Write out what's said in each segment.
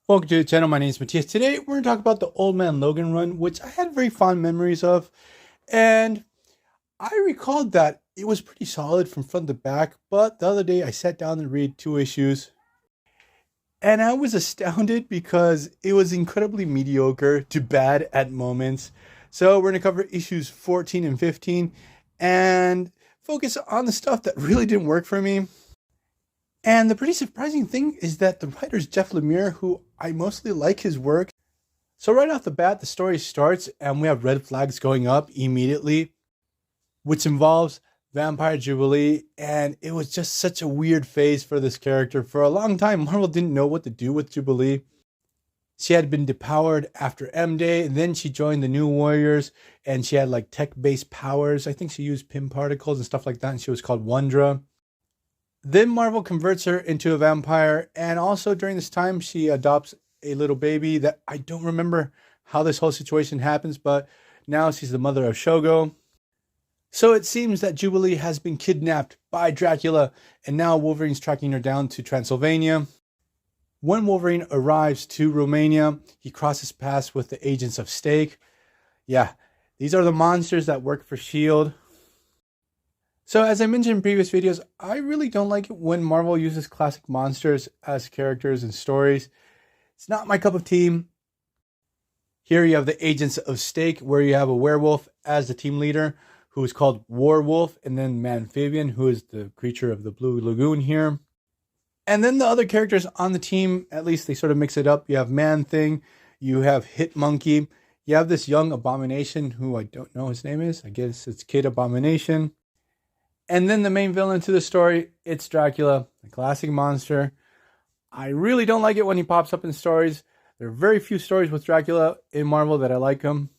Welcome to the channel. My name is Matthias. Today we're going to talk about the Old Man Logan run, which I had very fond memories of. And I recalled that it was pretty solid from front to back. But the other day I sat down and read 2 issues. And I was astounded because it was incredibly mediocre to bad at moments. So we're going to cover issues 14 and 15 and focus on the stuff that really didn't work for me. And the pretty surprising thing is that the writer's Jeff Lemire, who I mostly like his work. So right off the bat, the story starts and we have red flags going up immediately, which involves Vampire Jubilee. And it was just such a weird phase for this character. For a long time, Marvel didn't know what to do with Jubilee. She had been depowered after M-Day, and then she joined the New Warriors, and she had like tech-based powers. I think she used Pym particles and stuff like that, and she was called Wondra. Then Marvel converts her into a vampire, and also during this time, she adopts a little baby that I don't remember how this whole situation happens, but now she's the mother of Shogo. So it seems that Jubilee has been kidnapped by Dracula, and now Wolverine's tracking her down to Transylvania. When Wolverine arrives to Romania, he crosses paths with the agents of Stake. Yeah, these are the monsters that work for S.H.I.E.L.D. So as I mentioned in previous videos, I really don't like it when Marvel uses classic monsters as characters and stories. It's not my cup of tea. Here you have the Agents of Stake, where you have a werewolf as the team leader, who is called Warwolf, and then Manphibian, who is the creature of the Blue Lagoon here. And then the other characters on the team, at least they sort of mix it up. You have Man-Thing, you have Hit Monkey, you have this young Abomination, who I don't know his name is. I guess it's Kid Abomination. And then the main villain to the story, it's Dracula, the classic monster. I really don't like it when he pops up in stories. There are very few stories with Dracula in Marvel that I like him.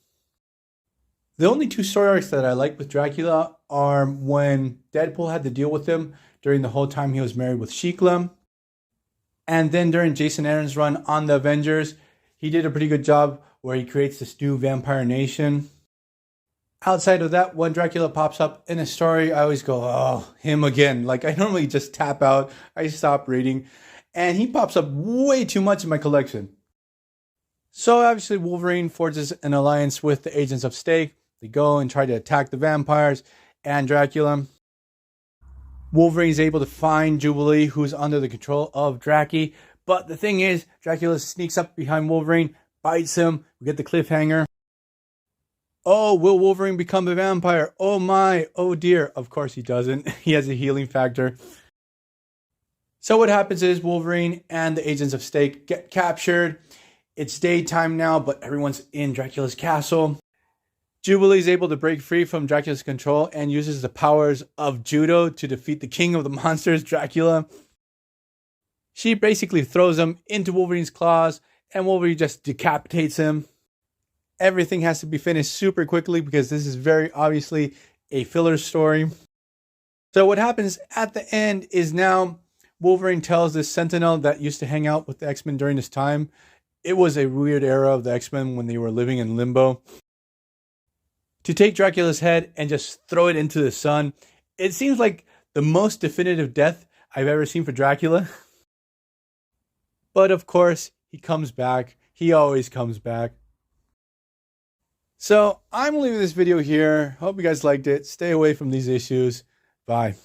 The only 2 story arcs that I like with Dracula are when Deadpool had to deal with him during the whole time he was married with Shikla. And then during Jason Aaron's run on the Avengers, he did a pretty good job where he creates this new vampire nation. Outside of that, when Dracula pops up in a story, I always go, oh, him again. Like, I normally just tap out. I stop reading. And he pops up way too much in my collection. So, obviously, Wolverine forges an alliance with the Agents of Stake. They go and try to attack the vampires and Dracula. Wolverine is able to find Jubilee, who's under the control of Draki. But the thing is, Dracula sneaks up behind Wolverine, bites him. We get the cliffhanger. Oh, will Wolverine become a vampire? Oh my, oh dear. Of course he doesn't. He has a healing factor. So what happens is Wolverine and the Agents of Stake get captured. It's daytime now, but everyone's in Dracula's castle. Jubilee is able to break free from Dracula's control and uses the powers of judo to defeat the king of the monsters, Dracula. She basically throws him into Wolverine's claws, and Wolverine just decapitates him. Everything has to be finished super quickly because this is very obviously a filler story. So what happens at the end is now Wolverine tells this Sentinel that used to hang out with the X-Men during this time. It was a weird era of the X-Men when they were living in limbo. To take Dracula's head and just throw it into the sun. It seems like the most definitive death I've ever seen for Dracula. But of course, he comes back. He always comes back. So I'm leaving this video here. Hope you guys liked it. Stay away from these issues. Bye.